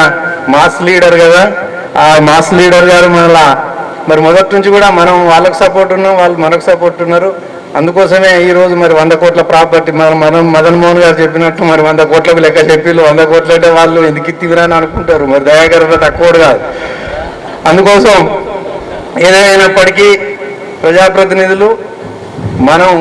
మాస్ లీడర్ కదా, ఆ మాస్ లీడర్ గారు మరి మొదటి నుంచి కూడా మనం వాళ్ళకు సపోర్ట్ ఉన్నాం, వాళ్ళు మనకు సపోర్ట్ ఉన్నారు. అందుకోసమే ఈరోజు మరి 100 కోట్ల ప్రాపర్టీ మనం మదన్ మోహన్ గారు చెప్పినట్టు మరి 100 కోట్లకు లెక్క చెప్పిళ్ళు. 100 కోట్లు అంటే వాళ్ళు ఎందుకు ఇవ్వరని అనుకుంటారు, మరి దయాకర్ తక్కువ కాదు. అందుకోసం ఏదైనప్పటికీ ప్రజాప్రతినిధులు మనం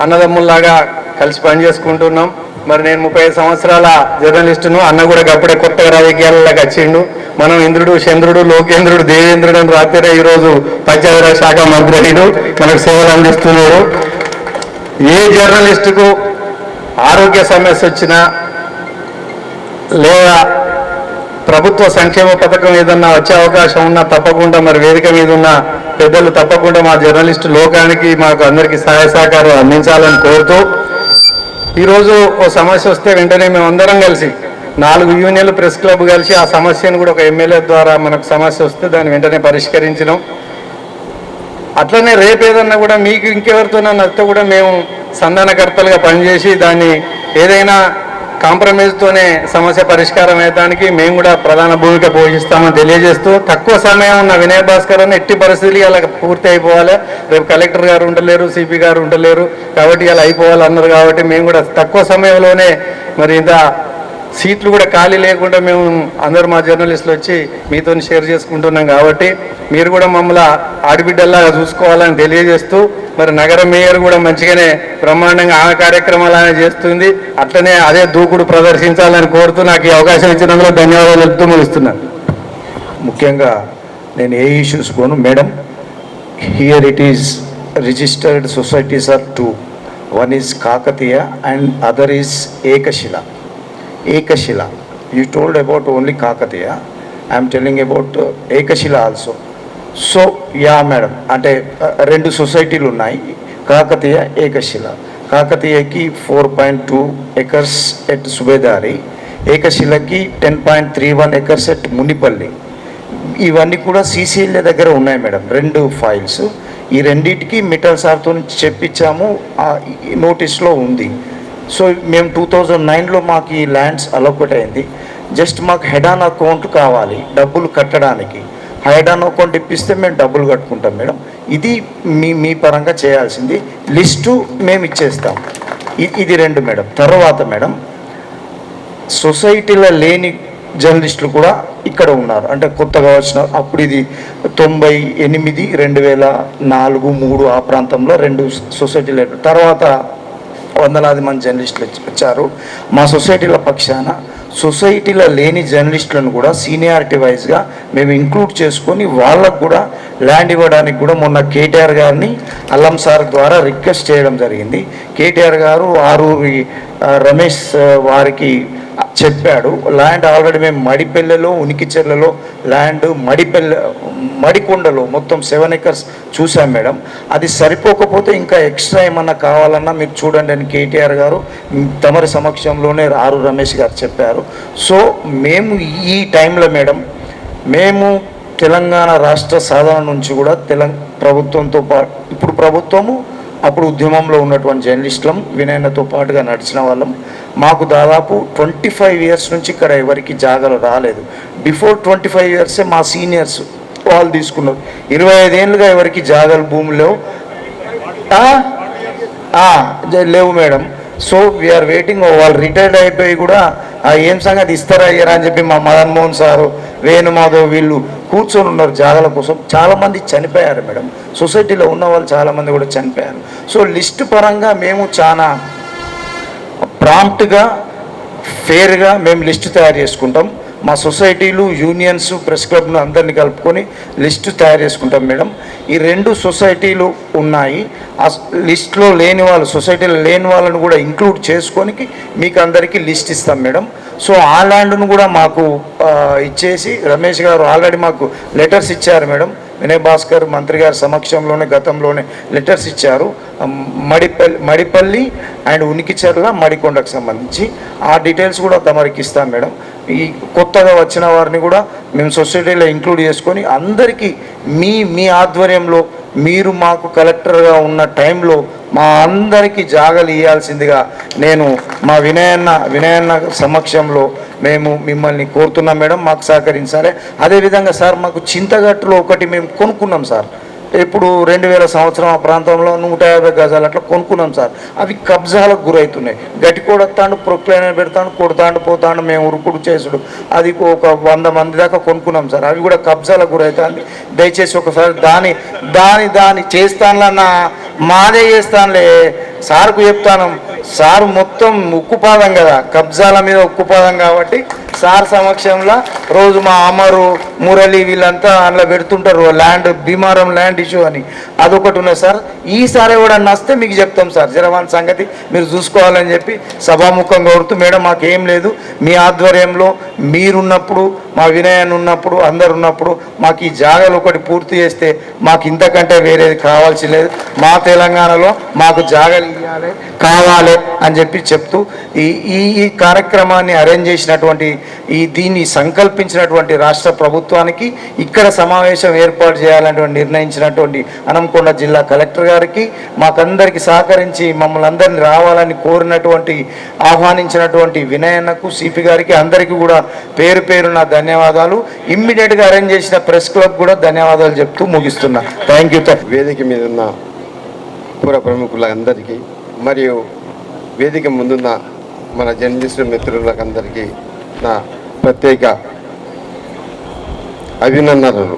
అన్నదమ్ముల్లాగా కలిసి పనిచేసుకుంటున్నాం. మరి నేను 35 సంవత్సరాల జర్నలిస్టును, అన్న కూడా అప్పుడే కొత్తగా రాజకీయాలలోకి వచ్చిండు. మనం ఇంద్రుడు చంద్రుడు లోకేంద్రుడు దేవేంద్రుడు అని రాత్రే ఈరోజు పంచాయతీరాజ్ శాఖ మంత్రి అయ్యాడు, మనకు సేవలు అందిస్తున్నాడు. ఏ జర్నలిస్టుకు ఆరోగ్య సమస్య వచ్చినా లేదా ప్రభుత్వ సంక్షేమ పథకం ఏదన్నా వచ్చే అవకాశం ఉన్నా తప్పకుండా మరి వేదిక మీద ఉన్న పెద్దలు తప్పకుండా మా జర్నలిస్టు లోకానికి మాకు అందరికీ సహాయ సహకారం అందించాలని కోరుతూ, ఈరోజు ఓ సమస్య వస్తే వెంటనే మేము అందరం కలిసి 4 యూనియన్లు ప్రెస్ క్లబ్ కలిసి ఆ సమస్యను కూడా ఒక ఎమ్మెల్యే ద్వారా మనకు సమస్య వస్తే దాన్ని వెంటనే పరిష్కరించినాం. అట్లనే రేపు ఏదన్నా కూడా మీకు ఇంకెవరితోనన్నా నచ్చితే కూడా మేము సంధానకర్తలుగా పనిచేసి దాన్ని ఏదైనా కాంప్రమైజ్తోనే సమస్య పరిష్కారం అయ్యడానికి మేము కూడా ప్రధాన భూమిక పోషిస్తామని తెలియజేస్తూ, తక్కువ సమయం ఉన్న వినయ్ భాస్కర్ అని ఎట్టి పరిస్థితులు అలా పూర్తి అయిపోవాలి. రేపు కలెక్టర్ గారు ఉండలేరు, సిపి గారు ఉండలేరు కాబట్టి ఇలా అయిపోవాలన్నారు. కాబట్టి మేము కూడా తక్కువ సమయంలోనే మరి ఇంత సీట్లు కూడా ఖాళీ లేకుండా మేము అందరూ మా జర్నలిస్టులు వచ్చి మీతో షేర్ చేసుకుంటున్నాం. కాబట్టి మీరు కూడా మమ్మల్ని ఆడబిడ్డల్లాగా చూసుకోవాలని తెలియజేస్తూ, మరి నగర మేయర్ కూడా మంచిగానే బ్రహ్మాండంగా ఆ కార్యక్రమాలు చేస్తుంది. అట్లనే అదే దూకుడు ప్రదర్శించాలని కోరుతూ నాకు ఈ అవకాశం ఇచ్చినందుకు ధన్యవాదాలు చెప్తూ ముగిస్తున్నాను. ముఖ్యంగా నేను ఏ ఇష్యూస్ కోను madam. Here it is registered societies are 2. One is Kakatiya and other is Ekashila. Ekashila. You told about only Kakatiya. I am telling about Ekashila also. So, yeah madam. అంటే 2 సొసైటీలు ఉన్నాయి, కాకతీయ ఏకశిల. కాకతీయకి 4.2 acres ఎట్ సుబేదారి, ఏకశిలకి 10.31 acres at Munipalli. ఇవన్నీ కూడా CCL దగ్గర ఉన్నాయి madam, 2 files. ఈ రెండింటికి మిట్టల్ సార్తో చెప్పించాము, నోటీస్లో ఉంది. సో మేము 2009లో మాకు ఈ ల్యాండ్స్ అలొకేట్ అయింది. జస్ట్ మాకు హెడ్ ఆన్ అకౌంట్ కావాలి డబ్బులు కట్టడానికి. హెడ్ ఆన్ అకౌంట్ ఇప్పిస్తే మేము డబ్బులు కట్టుకుంటాం మేడం. ఇది మీ పరంగా చేయాల్సింది. లిస్టు మేము ఇచ్చేస్తాం. ఇది 2 మేడం. తర్వాత మేడం, సొసైటీలో లేని జర్నలిస్టులు కూడా ఇక్కడ ఉన్నారు, అంటే కొత్తగా వచ్చిన. అప్పుడు ఇది 98, 2004, 3 ఆ ప్రాంతంలో 2 సొసైటీలు. తర్వాత వందలాది మంది జర్నలిస్టులు వచ్చారు. మా సొసైటీల పక్షాన సొసైటీలో లేని జర్నలిస్టులను కూడా సీనియారిటీ వైజ్గా మేము ఇంక్లూడ్ చేసుకొని వాళ్ళకు కూడా ల్యాండ్ ఇవ్వడానికి కూడా మొన్న కేటీఆర్ గారిని అల్లం సార్ ద్వారా రిక్వెస్ట్ చేయడం జరిగింది. కేటీఆర్ గారు ఆరూరి రమేష్ వారికి చెప్పాడు. ల్యాండ్ ఆల్రెడీ మేము మడిపెల్లెలో, ఉనికిచెర్లలో ల్యాండ్, మడికొండలో మొత్తం 7 acres చూసాం మేడం. అది సరిపోకపోతే ఇంకా ఎక్స్ట్రా ఏమన్నా కావాలన్నా మీరు చూడండి అని కేటీఆర్ గారు తమరి సమక్షంలోనే ఆరు రమేష్ గారు చెప్పారు. సో మేము ఈ టైంలో మేడం, మేము తెలంగాణ రాష్ట్ర సాధన నుంచి కూడా ప్రభుత్వంతో పాటు, ఇప్పుడు ప్రభుత్వము అప్పుడు ఉద్యమంలో ఉన్నటువంటి జర్నలిస్టులం, వినయనతో పాటుగా నడిచిన వాళ్ళం. మాకు దాదాపు 25 years నుంచి ఇక్కడ ఎవరికి జాగాలు రాలేదు. బిఫోర్ 25 years మా సీనియర్స్ వాళ్ళు తీసుకున్నారు. 25 ఏళ్ళుగా ఎవరికి జాగాలు భూములు లేవు మేడం. So we are waiting. వాళ్ళు రిటైర్డ్ అయిపోయి కూడా ఏం సంగతి ఇస్తారా అయ్యారా అని చెప్పి మా మదన్ మోహన్ సారు, వేణుమాధవ్ వీళ్ళు కూర్చొని ఉన్నారు జాగాల కోసం. చాలామంది చనిపోయారు మేడం, సొసైటీలో ఉన్న వాళ్ళు చాలామంది కూడా చనిపోయారు. సో లిస్ట్ పరంగా మేము చాలా ప్రాంప్ట్గా, ఫేర్గా మేము లిస్టు తయారు చేసుకుంటాం. మా సొసైటీలు, యూనియన్స్, ప్రెస్ క్లబ్ను అందరినీ కలుపుకొని లిస్టు తయారు చేసుకుంటాం మేడం. ఈ 2 సొసైటీలు ఉన్నాయి. ఆ లిస్టులో లేని వాళ్ళు, సొసైటీలో లేని వాళ్ళను కూడా ఇంక్లూడ్ చేసుకొని మీకు అందరికీ లిస్ట్ ఇస్తాం మేడం. సో ఆ ల్యాండ్ను కూడా మాకు ఇచ్చేసి, రమేష్ గారు ఆల్రెడీ మాకు లెటర్స్ ఇచ్చారు మేడం. వినయ్ భాస్కర్ మంత్రి గారి సమక్షంలోనే గతంలోనే లెటర్స్ ఇచ్చారు. మడిపల్లి అండ్ ఉనికిచెర్ల మడికొండకు సంబంధించి ఆ డీటెయిల్స్ కూడా తమరికి ఇస్తాం మేడం. ఈ కొత్తగా వచ్చిన వారిని కూడా మేము సొసైటీలో ఇంక్లూడ్ చేసుకొని అందరికీ మీ ఆధ్వర్యంలో మీరు మాకు కలెక్టర్గా ఉన్న టైంలో మా అందరికీ జాగలు ఇవ్వాల్సిందిగా నేను మా వినయన్న సమక్షంలో మేము మిమ్మల్ని కోరుతున్నాం మేడం. మాకు సహకరించాలి. అదేవిధంగా సార్ మాకు చింతగట్టులో ఒకటి మేము కొనుక్కున్నాం సార్. ఇప్పుడు 2000 సంవత్సరం ఆ ప్రాంతంలో 150 గజాలు అట్లా కొనుక్కున్నాం సార్. అవి కబ్జాలకు గురవుతున్నాయి. గట్టి కొడతాడు, ప్రొక్లైనర్ పెడతాడు, కొడతాడు పోతాడు, మేము ఉరుకుడు చేసుడు. అది ఒక 100 మంది దాకా కొనుక్కున్నాం సార్. అవి కూడా కబ్జాలకు గురవుతుంది. దయచేసి ఒకసారి దాని చేస్తానులన్నా మాదే చేస్తానులే సార్కు చెప్తాను. సారు మొత్తం ఉక్కుపాదం కదా, కబ్జాల మీద ఉక్కుపాదం కాబట్టి సార్ సమక్షంలో రోజు మా అమరు మురళి వీళ్ళంతా అందులో పెడుతుంటారు ల్యాండ్ భీమారం ల్యాండ్ ఇష్యూ అని. అదొకటి ఉన్నది సార్. ఈసారి కూడా నస్తే మీకు చెప్తాం సార్. జరవాన్ సంగతి మీరు చూసుకోవాలని చెప్పి సభాముఖంగా కోరుతూ మేడం మాకేం లేదు, మీ ఆధ్వర్యంలో మీరున్నప్పుడు మా వినయన్ ఉన్నప్పుడు అందరు ఉన్నప్పుడు మాకు ఈ జాగాలు ఒకటి పూర్తి చేస్తే మాకు ఇంతకంటే వేరేది కావాల్సి లేదు. మా తెలంగాణలో మాకు జాగాలు ఇవ్వాలి కావాలి అని చెప్పి చెప్తూ ఈ కార్యక్రమాన్ని అరేంజ్ చేసినటువంటి దీన్ని సంకల్పించినటువంటి రాష్ట్ర ప్రభుత్వానికి, ఇక్కడ సమావేశం ఏర్పాటు చేయాలనేటువంటి నిర్ణయించినటువంటి హన్మకొండ జిల్లా కలెక్టర్ గారికి, మాకందరికి సహకరించి మమ్మల్ని అందరినీ రావాలని కోరినటువంటి ఆహ్వానించినటువంటి వినయన్నకు, సిపి గారికి అందరికీ కూడా పేరు పేరున ధన్యవాదాలు. ఇమ్మీడియట్గా అరేంజ్ చేసిన ప్రెస్ క్లబ్ కూడా ధన్యవాదాలు చెప్తూ ముగిస్తున్నా. Thank you. వేదిక మీద ఉన్న పూర ప్రముఖులందరికీ మరియు వేదిక ముందున్న మన జర్నలిస్టు మిత్రులకందరికీ నా ప్రత్యేక అభినందనలు.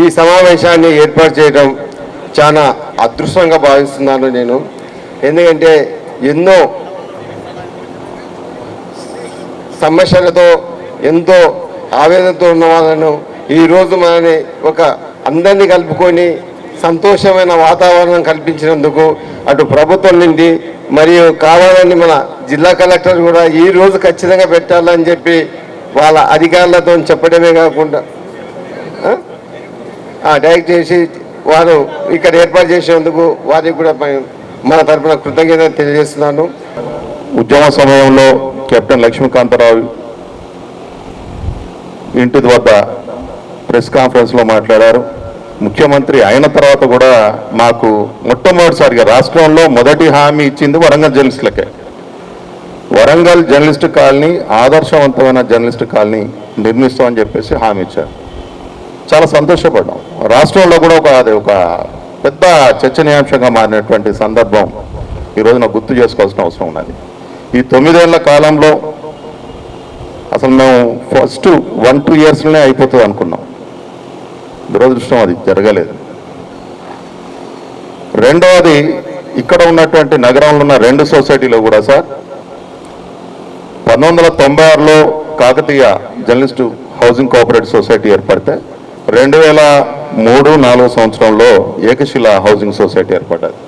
ఈ సమావేశాన్ని ఏర్పాటు చేయడం చాలా అదృష్టంగా భావిస్తున్నాను నేను. ఎందుకంటే ఎన్నో సమస్యలతో ఎంతో ఆవేదనతో ఉన్న వాళ్ళను ఈరోజు మనని ఒక అందరినీ కలుపుకొని సంతోషమైన వాతావరణం కల్పించినందుకు అటు ప్రభుత్వం నుండి మరియు కావాలని మన జిల్లా కలెక్టర్ కూడా ఈరోజు ఖచ్చితంగా పెట్టాలని చెప్పి వాళ్ళ అధికారులతో చెప్పడమే కాకుండా డైరెక్ట్ చేసి వారు ఇక్కడ ఏర్పాటు చేసేందుకు వారికి కూడా మన తరఫున కృతజ్ఞతలు తెలియజేస్తున్నాను. ఉద్యమ సమయంలో కెప్టెన్ లక్ష్మీకాంతరావు ఇంటి వద్ద ప్రెస్ కాన్ఫరెన్స్లో మాట్లాడారు. ముఖ్యమంత్రి అయిన తర్వాత కూడా మాకు మొట్టమొదటిసారిగా రాష్ట్రంలో మొదటి హామీ ఇచ్చింది వరంగల్ జర్నలిస్టులకే. వరంగల్ జర్నలిస్ట్ కాలనీ ఆదర్శవంతమైన జర్నలిస్ట్ కాలనీ నిర్మిస్తామని చెప్పేసి హామీ ఇచ్చారు. చాలా సంతోషపడ్డాం. రాష్ట్రంలో కూడా ఒక పెద్ద చర్చనీయాంశంగా మారినటువంటి సందర్భం ఈరోజు నాకు గుర్తు చేసుకోవాల్సిన అవసరం ఉన్నది. ఈ 9 ఏళ్ల కాలంలో అసలు మేము ఫస్ట్ 1-2 ఇయర్స్లోనే అయిపోతుంది అనుకున్నాం. దురదృష్టం అది జరగలేదు. రెండవది, ఇక్కడ ఉన్నటువంటి నగరంలో ఉన్న 2 సొసైటీలు కూడా సార్ 1996లో Kakatiya journalist housing cooperative society ఏర్పడితే 2003-04 సంవత్సరంలో ఏకశిల హౌసింగ్ సొసైటీ ఏర్పడ్డది.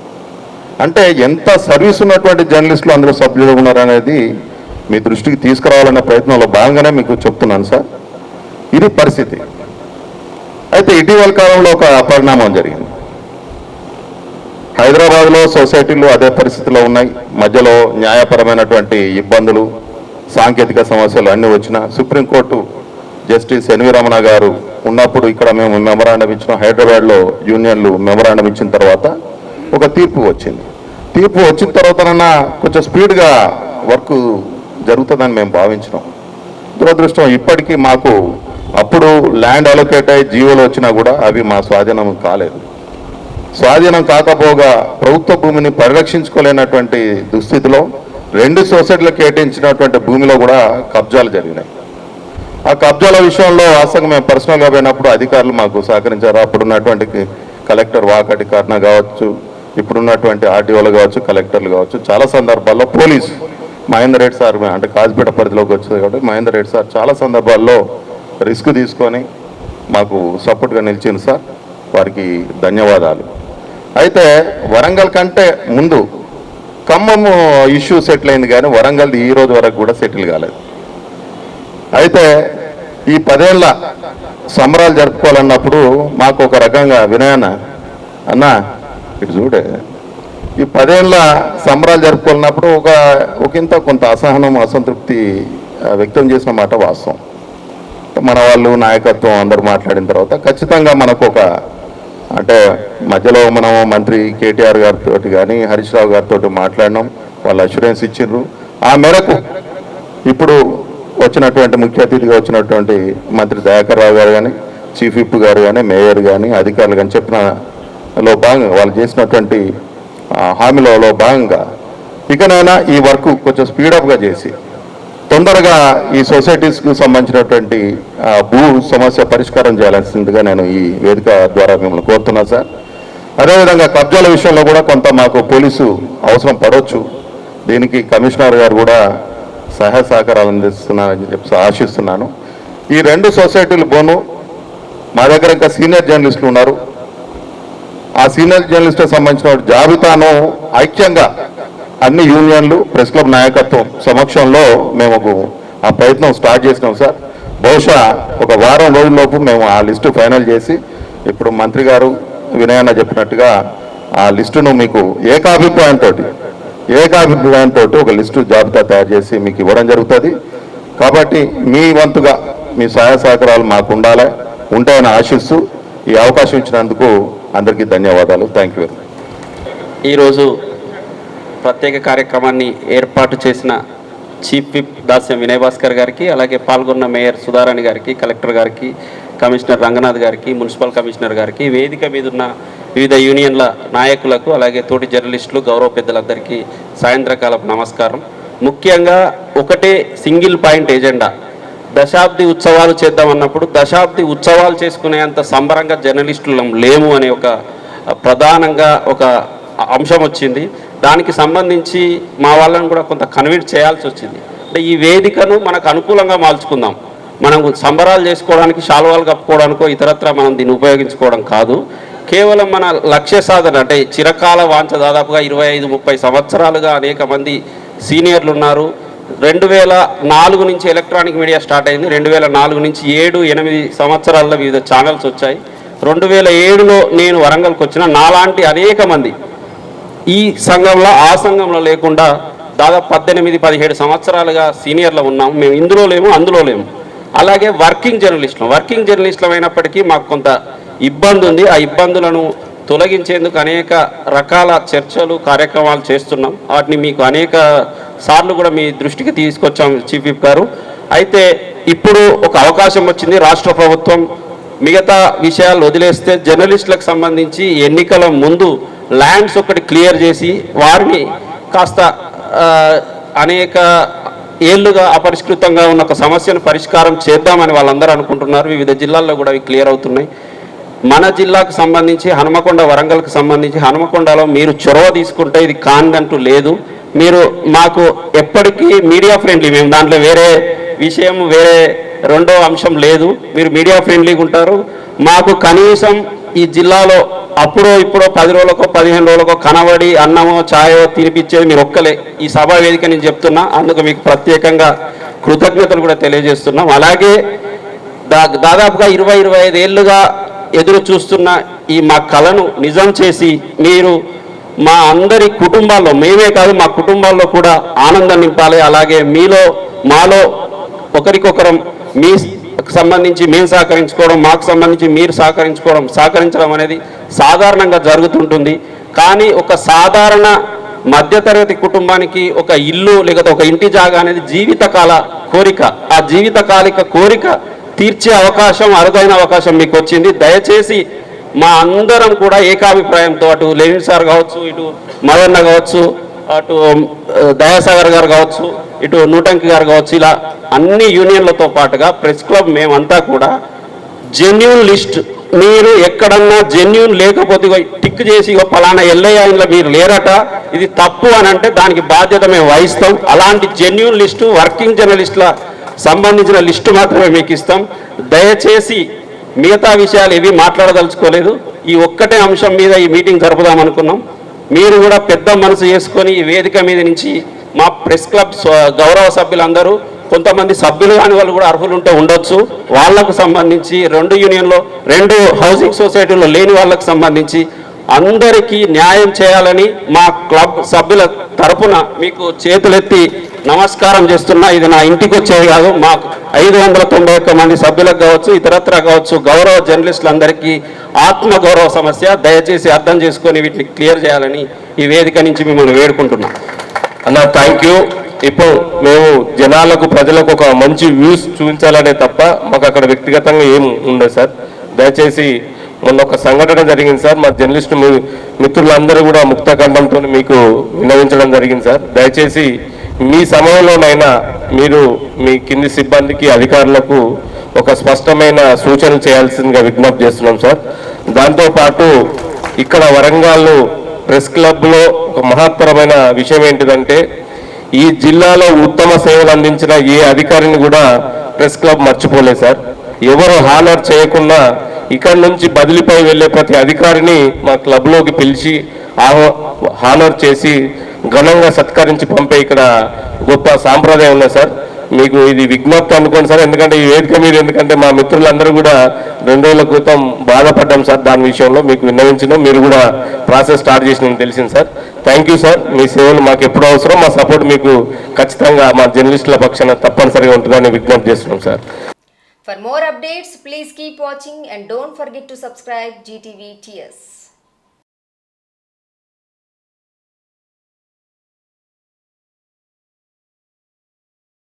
అంటే ఎంత సర్వీస్ ఉన్నటువంటి జర్నలిస్టులు అందులో సభ్యులు ఉన్నారనేది మీ దృష్టికి తీసుకురావాలనే ప్రయత్నంలో భాగంగానే మీకు చెప్తున్నాను సార్. ఇది పరిస్థితి. అయితే ఇటీవల కాలంలో ఒక పరిణామం జరిగింది. హైదరాబాద్లో సొసైటీలు అదే పరిస్థితిలో ఉన్నాయి. మధ్యలో న్యాయపరమైనటువంటి ఇబ్బందులు, సాంకేతిక సమస్యలు అన్నీ వచ్చినా సుప్రీంకోర్టు జస్టిస్ ఎన్వి రమణ గారు ఉన్నప్పుడు ఇక్కడ మేము మెమరాండం ఇచ్చినాం. హైదరాబాద్లో యూనియన్లు మెమరాండం ఇచ్చిన తర్వాత ఒక తీర్పు వచ్చింది. తీర్పు వచ్చిన తర్వాతనన్నా కొంచెం స్పీడ్గా వర్క్ జరుగుతుందని మేము భావించినాం. దురదృష్టం ఇప్పటికీ మాకు అప్పుడు ల్యాండ్ అలొకేట్ అయ్యి జీవోలు వచ్చినా కూడా అవి మా స్వాధీనం కాలేదు. స్వాధీనం కాకపోగా ప్రభుత్వ భూమిని పరిరక్షించుకోలేనటువంటి దుస్థితిలో 2 సొసైటీలకు కేటాయించినటువంటి భూమిలో కూడా కబ్జాలు జరిగినాయి. ఆ కబ్జాల విషయంలో వాస్తవంగా మేము పర్సనల్గా పోయినప్పుడు అధికారులు మాకు సహకరించారు. అప్పుడున్నటువంటి కలెక్టర్ వాకటి కర్ణ కావచ్చు, ఇప్పుడున్నటువంటి ఆర్టీఓలు కావచ్చు, కలెక్టర్లు కావచ్చు, చాలా సందర్భాల్లో పోలీసు మహేందర్ రెడ్డి సార్ అంటే కాజిపేట పరిధిలోకి వచ్చింది కాబట్టి మహేందర్ రెడ్డి సార్ చాలా సందర్భాల్లో రిస్క్ తీసుకొని మాకు సపోర్ట్గా నిలిచింది సార్. వారికి ధన్యవాదాలు. అయితే వరంగల్ కంటే ముందు ఖమ్మం ఇష్యూ సెటిల్ అయింది కానీ వరంగల్ది ఈ రోజు వరకు కూడా సెటిల్ కాలేదు. అయితే ఈ 10 ఏళ్ల సంబరాలు జరుపుకోవాలన్నప్పుడు మాకు ఒక రకంగా వినయన అన్న ఇటు చూడే ఈ 10 ఏళ్ళ సంబరాలు జరుపుకోవాలన్నప్పుడు ఒకంత కొంత అసహనం అసంతృప్తి వ్యక్తం చేసిన మాట వాస్తవం. మన వాళ్ళు నాయకత్వం అందరూ మాట్లాడిన తర్వాత ఖచ్చితంగా మనకు అంటే మధ్యలో మనం మంత్రి కేటీఆర్ గారితో కానీ హరీష్ రావు గారితో మాట్లాడినాం, వాళ్ళు అష్యూరెన్స్ ఇచ్చిండ్రు. ఆ మేరకు ఇప్పుడు వచ్చినటువంటి ముఖ్య అతిథిగా వచ్చినటువంటి మంత్రి దయాకర్ రావు గారు కానీ చీఫ్ విప్ గారు కానీ మేయర్ కానీ అధికారులు కానీ చెప్పినలో భాగంగా వాళ్ళు చేసినటువంటి హామీలలో భాగంగా ఇకనైనా ఈ వర్క్ కొంచెం స్పీడప్గా చేసి తొందరగా ఈ సొసైటీస్కు సంబంధించినటువంటి భూ సమస్య పరిష్కారం చేయాల్సిందిగా నేను ఈ వేదిక ద్వారా మిమ్మల్ని కోరుతున్నా సార్. అదేవిధంగా కబ్జాల విషయంలో కూడా కొంత మాకు పోలీసు అవసరం పడవచ్చు. దీనికి కమిషనర్ గారు కూడా సహాయ సహకారాలు అందిస్తున్నారని చెప్పి ఆశిస్తున్నాను. ఈ 2 సొసైటీలు పోను మా దగ్గర ఇంకా సీనియర్ జర్నలిస్టులు ఉన్నారు. ఆ సీనియర్ జర్నలిస్టులకు సంబంధించిన జాబితాను ఐక్యంగా అన్ని యూనియన్లు ప్రెస్ క్లబ్ నాయకత్వం సమక్షంలో మేము ఆ ప్రయత్నం స్టార్ట్ చేసినాం సార్. బహుశా ఒక వారం రోజుల్లోపు మేము ఆ లిస్టు ఫైనల్ చేసి ఇప్పుడు మంత్రి గారు వినయన్న చెప్పినట్టుగా ఆ లిస్టును మీకు ఏకాభిప్రాయంతో ఒక లిస్టు జాబితా తయారు చేసి మీకు ఇవ్వడం జరుగుతుంది. కాబట్టి మీ వంతుగా మీ సహాయ సహకారాలు మాకు ఉంటాయని ఆశిస్తూ ఈ అవకాశం ఇచ్చినందుకు అందరికీ ధన్యవాదాలు. Thank you. ఈరోజు ప్రత్యేక కార్యక్రమాన్ని ఏర్పాటు చేసిన చీఫ్ విప్ దాస్యం వినయ్ భాస్కర్ గారికి, అలాగే పాల్గొన్న మేయర్ సుధారాణి గారికి, కలెక్టర్ గారికి, కమిషనర్ రంగనాథ్ గారికి, మున్సిపల్ కమిషనర్ గారికి, వేదిక మీద ఉన్న వివిధ యూనియన్ల నాయకులకు, అలాగే తోటి జర్నలిస్టులు, గౌరవ పెద్దలందరికీ సాయంత్రకాలపు నమస్కారం. ముఖ్యంగా ఒకటే సింగిల్ పాయింట్ ఎజెండా, దశాబ్ది ఉత్సవాలు చేద్దామన్నప్పుడు దశాబ్ది ఉత్సవాలు చేసుకునేంత సంబరంగా జర్నలిస్టులు లేము అనే ఒక ప్రధానంగా ఒక అంశం వచ్చింది. దానికి సంబంధించి మా వాళ్ళని కూడా కొంత కన్విన్స్ చేయాల్సి వచ్చింది. అంటే ఈ వేదికను మనకు అనుకూలంగా మార్చుకుందాం. మనం సంబరాలు చేసుకోవడానికి, శాలువాలు కప్పుకోవడానికో ఇతరత్ర మనం దీన్ని ఉపయోగించుకోవడం కాదు. కేవలం మన లక్ష్య సాధన అంటే చిరకాల వాంఛ, దాదాపుగా 25-30 సంవత్సరాలుగా అనేక మంది సీనియర్లు ఉన్నారు. 2004 నుంచి ఎలక్ట్రానిక్ మీడియా స్టార్ట్ అయింది. 2004 నుంచి 7-8 సంవత్సరాల్లో వివిధ ఛానల్స్ వచ్చాయి. 2007లో నేను వరంగల్కి వచ్చిన నాలాంటి అనేక మంది ఈ సంఘంలో ఆ సంఘంలో లేకుండా దాదాపు 18-17 సంవత్సరాలుగా సీనియర్లు ఉన్నాము. మేము ఇందులో లేము, అందులో లేము. అలాగే వర్కింగ్ జర్నలిస్టులు అయినప్పటికీ మాకు కొంత ఇబ్బంది ఉంది. ఆ ఇబ్బందులను తొలగించేందుకు అనేక రకాల చర్చలు, కార్యక్రమాలు చేస్తున్నాం. వాటిని మీకు అనేక సార్లు కూడా మీ దృష్టికి తీసుకొచ్చాం చీఫ్ విప్ గారు. అయితే ఇప్పుడు ఒక అవకాశం వచ్చింది. రాష్ట్ర ప్రభుత్వం మిగతా విషయాలు వదిలేస్తే జర్నలిస్టులకు సంబంధించి ఎన్నికల ముందు ల్యాండ్స్ ఒకటి క్లియర్ చేసి వారిని కాస్త అనేక ఏళ్లుగా అపరిష్కృతంగా ఉన్న ఒక సమస్యను పరిష్కారం చేద్దామని వాళ్ళందరూ అనుకుంటున్నారు. వివిధ జిల్లాల్లో కూడా అవి క్లియర్ అవుతున్నాయి. మన జిల్లాకు సంబంధించి హనుమకొండ, వరంగల్కి సంబంధించి హనుమకొండలో మీరు చొరవ తీసుకుంటే ఇది కాందంటూ లేదు. మీరు మాకు ఎప్పటికీ మీడియా ఫ్రెండ్లీ, మేము దాంట్లో వేరే విషయం, వేరే రెండో అంశం లేదు. మీరు మీడియా ఫ్రెండ్లీగా ఉంటారు. మాకు కనీసం ఈ జిల్లాలో అప్పుడో ఇప్పుడో 10 రోజులకో 15 రోజులకో కనబడి అన్నమో ఛాయో తినిపించేది మీరు ఒక్కలే. ఈ సభా వేదిక నేను చెప్తున్నా, అందుకు మీకు ప్రత్యేకంగా కృతజ్ఞతలు కూడా తెలియజేస్తున్నాం. అలాగే దాదాపుగా 20-25 ఏళ్ళుగా ఎదురు చూస్తున్న ఈ మా కళను నిజం చేసి మీరు మా అందరి కుటుంబాల్లో, మేమే కాదు మా కుటుంబాల్లో కూడా ఆనందం నింపాలి. అలాగే మీలో మాలో ఒకరికొకరం మీ సంబంధించి మేము సహకరించుకోవడం, మాకు సంబంధించి మీరు సహకరించడం అనేది సాధారణంగా జరుగుతుంటుంది. కానీ ఒక సాధారణ మధ్యతరగతి కుటుంబానికి ఒక ఇల్లు లేకపోతే ఒక ఇంటి జాగా అనేది జీవితకాల కోరిక. ఆ జీవితకాలిక కోరిక తీర్చే అవకాశం, అరుదైన అవకాశం మీకు వచ్చింది. దయచేసి మా అందరం కూడా ఏకాభిప్రాయంతో, అటు లెనిన్ సార్ కావచ్చు, ఇటు మదన్న కావచ్చు, అటు దయాసాగర్ గారు కావచ్చు, ఇటు నూటంకి గారు కావచ్చు, ఇలా అన్ని యూనియన్లతో పాటుగా ప్రెస్ క్లబ్ మేమంతా కూడా జెన్యూన్ లిస్ట్, మీరు ఎక్కడన్నా జెన్యూన్ లేకపోతే టిక్ చేసి పలానా ఎల్ఐఐన్లో మీరు లేరట, ఇది తప్పు అని అంటే దానికి బాధ్యత మేము వహిస్తాం. అలాంటి జెన్యూన్ లిస్టు, వర్కింగ్ జర్నలిస్టుల సంబంధించిన లిస్టు మాత్రమే మీకు ఇస్తాం. దయచేసి మిగతా విషయాలు ఏవి మాట్లాడదలుచుకోలేదు. ఈ ఒక్కటే అంశం మీద ఈ మీటింగ్ జరుపుదాం అనుకున్నాం. మీరు కూడా పెద్ద మనసు చేసుకొని ఈ వేదిక మీద నుంచి మా ప్రెస్ క్లబ్ గౌరవ సభ్యులందరూ కొంతమంది సభ్యులు కాని వాళ్ళు కూడా అర్హులు ఉంటే ఉండొచ్చు. వాళ్లకు సంబంధించి 2 యూనియన్లో 2 హౌసింగ్ సొసైటీలో లేని వాళ్ళకు సంబంధించి అందరికీ న్యాయం చేయాలని మా క్లబ్ సభ్యుల తరపున మీకు చేతులెత్తి నమస్కారం చేస్తున్నా. ఇది నా ఇంటికి వచ్చేది కాదు, మాకు 591 మంది సభ్యులకు కావచ్చు, ఇతరత్ర కావచ్చు, గౌరవ జర్నలిస్టులందరికీ ఆత్మగౌరవ సమస్య. దయచేసి అర్థం చేసుకొని వీటిని క్లియర్ చేయాలని ఈ వేదిక నుంచి మిమ్మల్ని వేడుకుంటున్నాం. అన్న థ్యాంక్ యూ. ఇప్పుడు మేము జనాలకు ప్రజలకు ఒక మంచి వ్యూస్ చూపించాలనే తప్ప మాకు అక్కడ వ్యక్తిగతంగా ఏం ఉండదు సార్. దయచేసి మొన్న ఒక సంఘటన జరిగింది సార్, మా జర్నలిస్టు మిత్రులందరూ కూడా ముక్తకంఠంతో మీకు విన్నవించడం జరిగింది సార్. దయచేసి మీ సమయంలోనైనా మీరు మీ కింది సిబ్బందికి అధికారులకు ఒక స్పష్టమైన సూచనలు చేయాల్సిందిగా విజ్ఞప్తి చేస్తున్నాం సార్. దాంతోపాటు ఇక్కడ వరంగల్ ప్రెస్ క్లబ్లో ఒక మహత్తరమైన విషయం ఏంటిదంటే ఈ జిల్లాలో ఉత్తమ సేవలు అందించిన ఏ అధికారిని కూడా ప్రెస్ క్లబ్ మర్చిపోలేదు సార్. ఎవరు హానర్ చేయకుండా ఇక్కడ నుంచి బదిలీపై వెళ్ళే ప్రతి అధికారిని మా క్లబ్లోకి పిలిచి హానర్ చేసి ఘనంగా సత్కరించి పంపే ఇక్కడ గొప్ప సాంప్రదాయం ఉంది సార్. మీకు ఇది విజ్ఞప్తి అనుకోండి సార్. ఎందుకంటే ఈ వేదిక మీద ఎందుకంటే మా మిత్రులందరూ కూడా 2 రోజుల క్రితం బాధపడ్డాం సార్. దాని విషయంలో మీకు విన్నవించడం, మీరు కూడా ప్రాసెస్ స్టార్ట్ చేసిన తెలిసింది సార్. Thank you sir. మీ సేవలు మాకు ఎప్పుడు అవసరం, మా సపోర్ట్ మీకు ఖచ్చితంగా మా జర్నలిస్టుల పక్షాన తప్పనిసరిగా ఉంటుందని విజ్ఞప్తి చేస్తున్నాం sir. For more updates, please keep watching and don't forget to subscribe GTV TS.